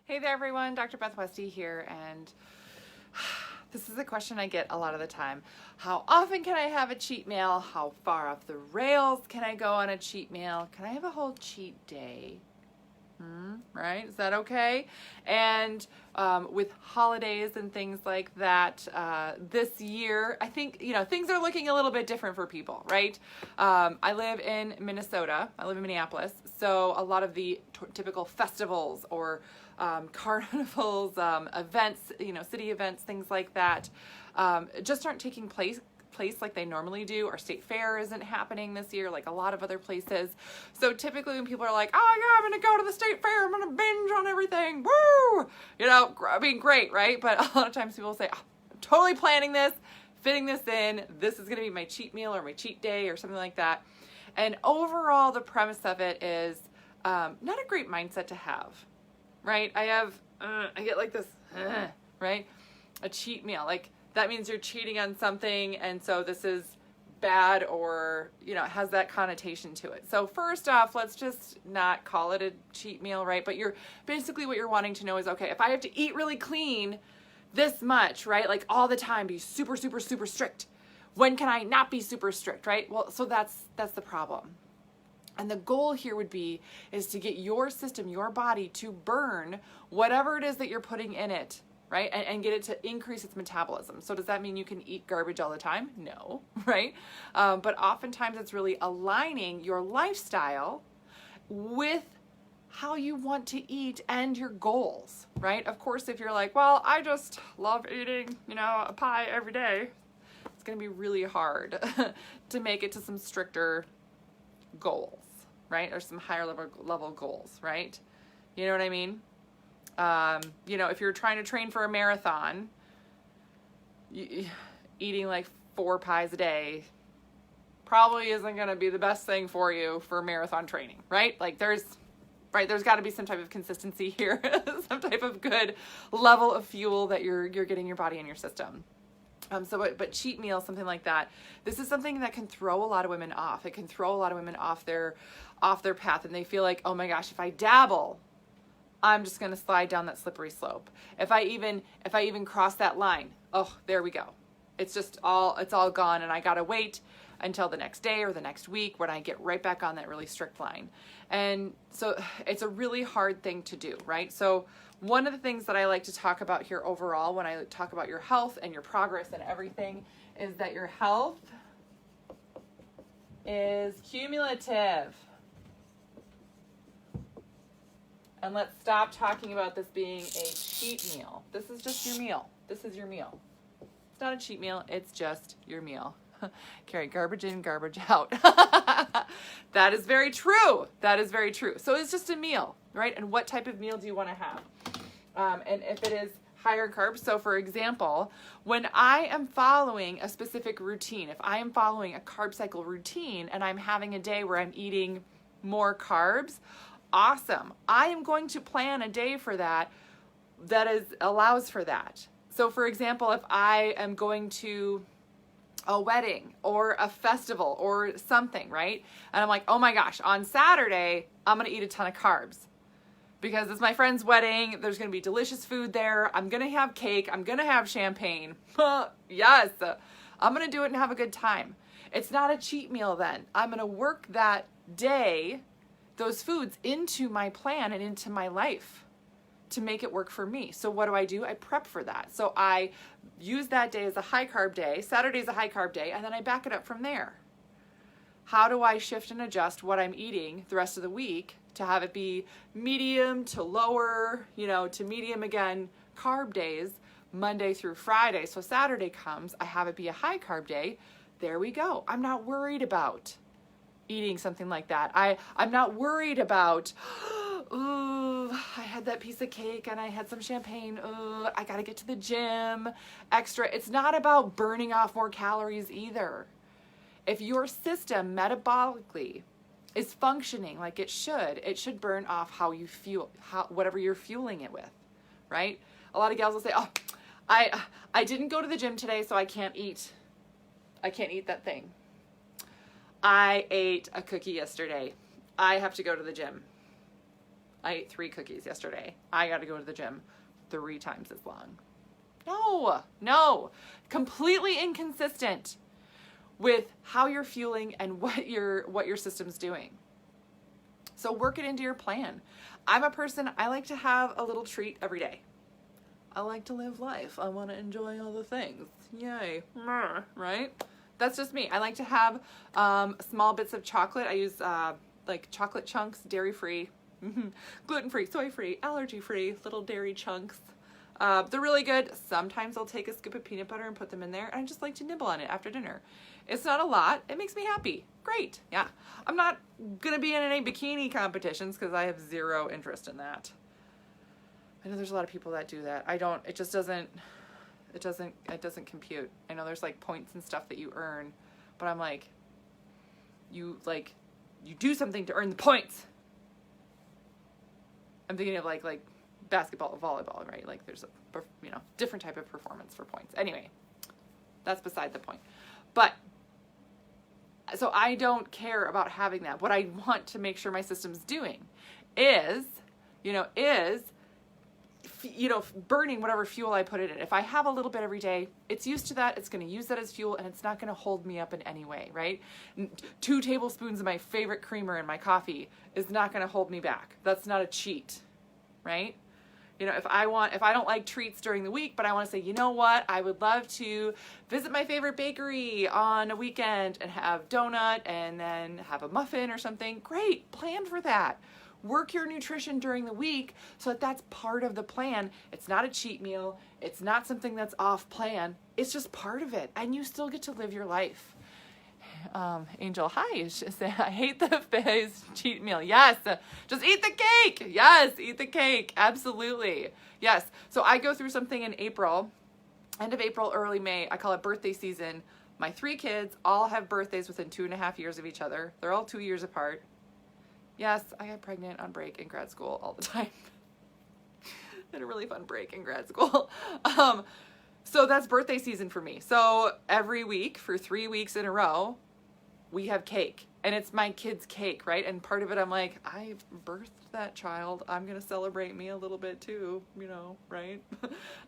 Hey there everyone, Dr. Beth Westy here, and this is a question I get a lot of the time. How often can I have a cheat meal? How far off the rails can I go on a cheat meal? Can I have a whole cheat day? Right? Is that okay? And with holidays and things like that, this year, I think, things are looking a little bit different for people, right? I live in Minnesota. I live in Minneapolis. So a lot of the typical festivals or carnivals, events, city events, things like that, just aren't taking place like they normally do. Our state fair isn't happening this year like a lot of other places. So typically when people are like, oh yeah, I'm gonna go to the state fair, I'm gonna binge on everything, woo, I mean, great, right? But a lot of times people say, oh, I'm totally planning this, fitting this in, this is gonna be my cheat meal or my cheat day or something like that. And overall the premise of it is not a great mindset to have, right? I get like this, right? A cheat meal, like that means you're cheating on something, and so this is bad, or it has that connotation to it. So first off, let's just not call it a cheat meal, right? But you're basically, what you're wanting to know is, okay, if I have to eat really clean this much, right, like all the time, be super super super strict, when can I not be super strict, right? Well, so that's the problem. And the goal here is to get your system, your body, to burn whatever it is that you're putting in it, right? And get it to increase its metabolism. So does that mean you can eat garbage all the time? No, right? But oftentimes it's really aligning your lifestyle with how you want to eat and your goals, right? Of course, if you're like, well, I just love eating, a pie every day, it's going to be really hard to make it to some stricter goals, right? Or some higher level goals, right? You know what I mean? If you're trying to train for a marathon, eating like 4 pies a day probably isn't going to be the best thing for you for marathon training, right? Like there's got to be some type of consistency here, some type of good level of fuel that you're getting your body and your system. But cheat meal, something like that, this is something that can throw a lot of women off. It can throw a lot of women off their path, and they feel like, oh my gosh, if I dabble, I'm just going to slide down that slippery slope. If I even cross that line, oh, there we go. It's all gone, and I got to wait until the next day or the next week when I get right back on that really strict line. And so it's a really hard thing to do, right? So one of the things that I like to talk about here overall when I talk about your health and your progress and everything is that your health is cumulative. And let's stop talking about this being a cheat meal. This is just your meal. This is your meal. It's not a cheat meal. It's just your meal. Carry garbage in, garbage out. That is very true. That is very true. So it's just a meal, right? And what type of meal do you want to have? And if it is higher carbs, so for example, when I am following a specific routine, if I am following a carb cycle routine and I'm having a day where I'm eating more carbs, awesome. I am going to plan a day for that allows for that. So for example, if I am going to a wedding or a festival or something, right? And I'm like, oh my gosh, on Saturday, I'm going to eat a ton of carbs because it's my friend's wedding. There's going to be delicious food there. I'm going to have cake. I'm going to have champagne. Yes, I'm going to do it and have a good time. It's not a cheat meal then. I'm going to work that day, those foods, into my plan and into my life to make it work for me. So what do? I prep for that. So I use that day as a high carb day. Saturday's a high carb day, and then I back it up from there. How do I shift and adjust what I'm eating the rest of the week to have it be medium to lower, to medium again, carb days, Monday through Friday. So Saturday comes, I have it be a high carb day. There we go. I'm not worried about eating something like that. I'm not worried about, ooh, I had that piece of cake and I had some champagne. Ooh, I got to get to the gym extra. It's not about burning off more calories either. If your system metabolically is functioning like it should burn off how you fuel, whatever you're fueling it with, right? A lot of gals will say, oh, I didn't go to the gym today, so I can't eat that thing. I ate a cookie yesterday. I have to go to the gym. I ate 3 cookies yesterday. I got to go to the gym 3 times as long. No. Completely inconsistent with how you're feeling and what your system's doing. So work it into your plan. I'm a person, I like to have a little treat every day. I like to live life. I want to enjoy all the things. Yay. Right? That's just me. I like to have small bits of chocolate. I use like chocolate chunks, dairy-free, gluten-free, soy-free, allergy-free, little dairy chunks. They're really good. Sometimes I'll take a scoop of peanut butter and put them in there, and I just like to nibble on it after dinner. It's not a lot. It makes me happy. Great. Yeah. I'm not going to be in any bikini competitions because I have 0 interest in that. I know there's a lot of people that do that. I don't, it just doesn't, it doesn't compute. I know there's like points and stuff that you earn, but I'm like, you do something to earn the points. I'm thinking of like basketball, volleyball, right? Like there's a, different type of performance for points. Anyway, that's beside the point. But so I don't care about having that. What I want to make sure my system's doing is burning whatever fuel I put it in. If I have a little bit every day, it's used to that. It's going to use that as fuel, and it's not going to hold me up in any way, right? 2 tablespoons of my favorite creamer in my coffee is not going to hold me back. That's not a cheat, right? If I don't like treats during the week, but I want to say, you know what, I would love to visit my favorite bakery on a weekend and have donut and then have a muffin or something. Great, plan for that. Work your nutrition during the week so that that's part of the plan. It's not a cheat meal. It's not something that's off plan. It's just part of it, and you still get to live your life. Angel, hi. I hate the phase cheat meal. Yes. Just eat the cake. Yes. Eat the cake. Absolutely. Yes. So I go through something in April, end of April, early May. I call it birthday season. My 3 kids all have birthdays within 2.5 years of each other. They're all 2 years apart. Yes, I got pregnant on break in grad school all the time. I had a really fun break in grad school. So that's birthday season for me. So every week for 3 weeks in a row, we have cake, and it's my kid's cake, right? And part of it, I'm like, I birthed that child. I'm going to celebrate me a little bit too, right?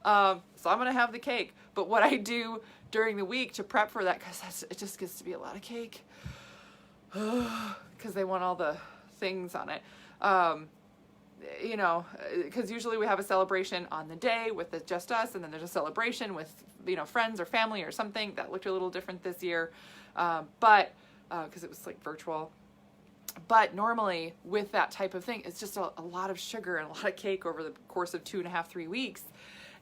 So I'm going to have the cake. But what I do during the week to prep for that, because it just gets to be a lot of cake, because they want all the things on it. Because usually we have a celebration on the day with just us, and then there's a celebration with, friends or family or something. That looked a little different this year. But because it was like virtual. But normally with that type of thing, it's just a lot of sugar and a lot of cake over the course of 2.5, 3 weeks.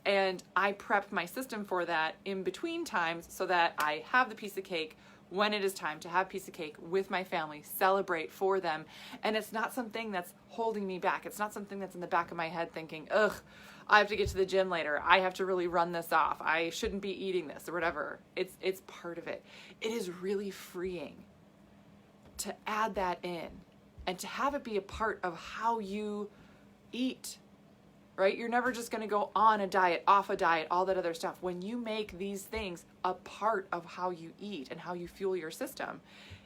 And I prep my system for that in between times so that I have the piece of cake when it is time to have a piece of cake with my family, celebrate for them. And it's not something that's holding me back. It's not something that's in the back of my head thinking, ugh, I have to get to the gym later. I have to really run this off. I shouldn't be eating this or whatever. It's part of it. It is really freeing to add that in and to have it be a part of how you eat, right? You're never just going to go on a diet, off a diet, all that other stuff. When you make these things a part of how you eat and how you fuel your system,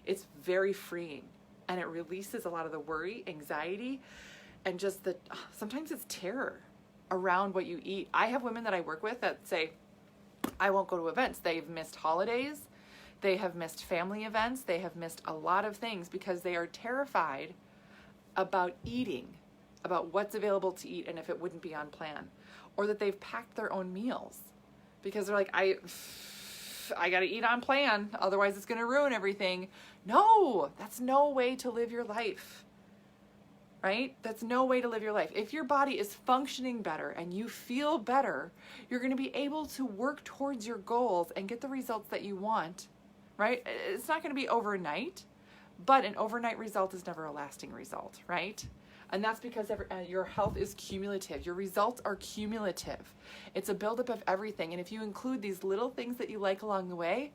it's very freeing, and it releases a lot of the worry, anxiety, and just sometimes it's terror around what you eat. I have women that I work with that say, I won't go to events. They've missed holidays. They have missed family events. They have missed a lot of things because they are terrified about eating, about what's available to eat and if it wouldn't be on plan. Or that they've packed their own meals because they're like, I got to eat on plan, otherwise it's going to ruin everything. No, that's no way to live your life, right? That's no way to live your life. If your body is functioning better and you feel better, you're going to be able to work towards your goals and get the results that you want, right? It's not going to be overnight, but an overnight result is never a lasting result, right? And that's because your health is cumulative. Your results are cumulative. It's a buildup of everything. And if you include these little things that you like along the way,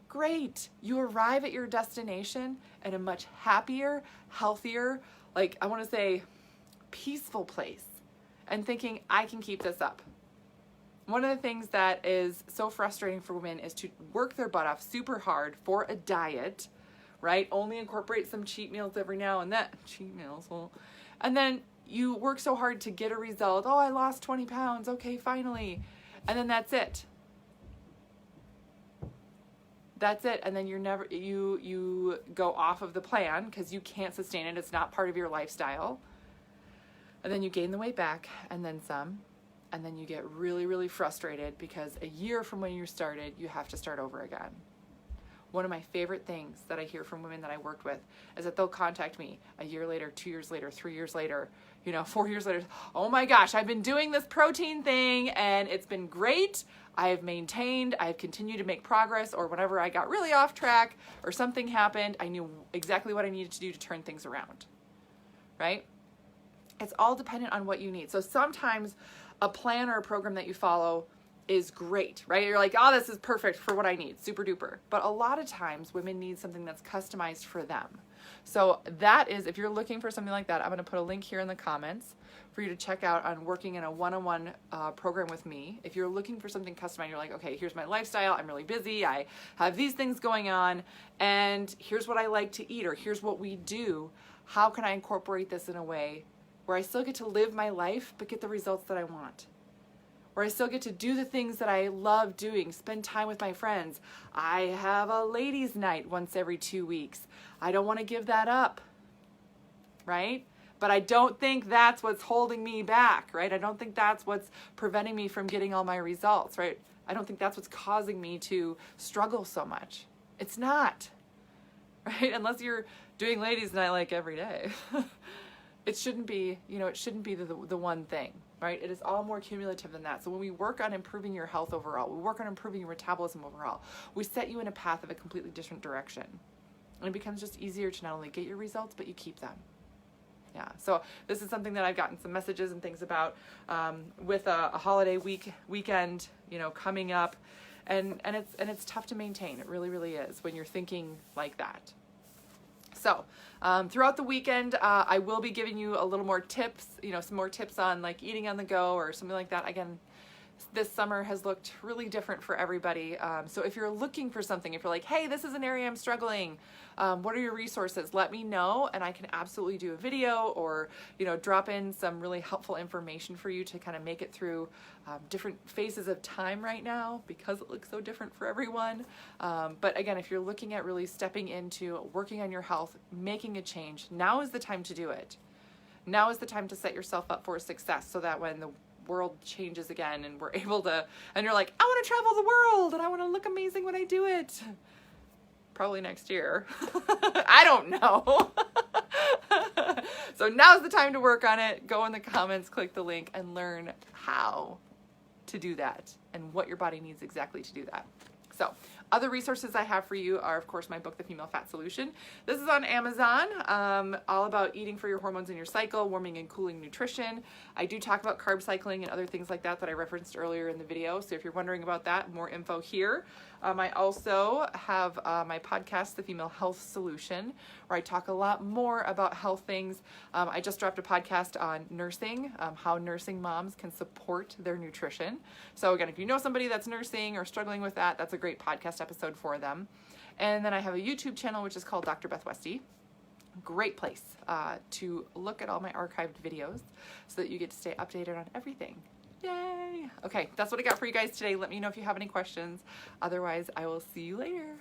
great. You arrive at your destination in a much happier, healthier, I want to say peaceful place, and thinking, I can keep this up. One of the things that is so frustrating for women is to work their butt off super hard for a diet, right? Only incorporate some cheat meals every now and then. Cheat meals, well. And then you work so hard to get a result. Oh, I lost 20 pounds. Okay, finally. And then that's it. That's it. And then you go off of the plan because you can't sustain it. It's not part of your lifestyle. And then you gain the weight back and then some. And then you get really, really frustrated because a year from when you started, you have to start over again. One of my favorite things that I hear from women that I worked with is that they'll contact me a year later, 2 years later, 3 years later, 4 years later. Oh my gosh, I've been doing this protein thing and it's been great. I've maintained, I've continued to make progress, or whenever I got really off track or something happened, I knew exactly what I needed to do to turn things around, right? It's all dependent on what you need. So sometimes a plan or a program that you follow is great, right? You're like, oh, this is perfect for what I need, super duper. But a lot of times women need something that's customized for them. So that is, if you're looking for something like that, I'm going to put a link here in the comments for you to check out on working in a one-on-one program with me. If you're looking for something customized, you're like, okay, here's my lifestyle. I'm really busy. I have these things going on, and here's what I like to eat, or here's what we do. How can I incorporate this in a way where I still get to live my life, but get the results that I want? Where I still get to do the things that I love doing, spend time with my friends. I have a ladies' night once every 2 weeks. I don't want to give that up, right? But I don't think that's what's holding me back, right? I don't think that's what's preventing me from getting all my results, right? I don't think that's what's causing me to struggle so much. It's not, right? Unless you're doing ladies' night like every day. It shouldn't be, it shouldn't be the one thing, right? It is all more cumulative than that. So when we work on improving your health overall, we work on improving your metabolism overall, we set you in a path of a completely different direction. And it becomes just easier to not only get your results, but you keep them. Yeah, so this is something that I've gotten some messages and things about with a holiday weekend, coming up, and it's tough to maintain. It really, really is when you're thinking like that. So throughout the weekend, I will be giving you a little more tips, some more tips on like eating on the go or something like that. Again, this summer has looked really different for everybody. So if you're looking for something, if you're like, hey, this is an area I'm struggling, what are your resources? Let me know, and I can absolutely do a video or, drop in some really helpful information for you to kind of make it through different phases of time right now because it looks so different for everyone. But again, if you're looking at really stepping into working on your health, making a change, now is the time to do it. Now is the time to set yourself up for success so that when the world changes again and we're able to, and you're like, I want to travel the world and I want to look amazing when I do it. Probably next year. I don't know. So now's the time to work on it. Go in the comments, click the link, and learn how to do that and what your body needs exactly to do that. So other resources I have for you are, of course, my book, The Female Fat Solution. This is on Amazon, all about eating for your hormones in your cycle, warming and cooling nutrition. I do talk about carb cycling and other things like that I referenced earlier in the video. So if you're wondering about that, more info here. I also have my podcast, The Female Health Solution, where I talk a lot more about health things. I just dropped a podcast on nursing, how nursing moms can support their nutrition. So again, if you know somebody that's nursing or struggling with that, that's a great podcast episode for them. And then I have a YouTube channel, which is called Dr. Beth Westy. Great place to look at all my archived videos so that you get to stay updated on everything. Yay! Okay, that's what I got for you guys today. Let me know if you have any questions. Otherwise, I will see you later.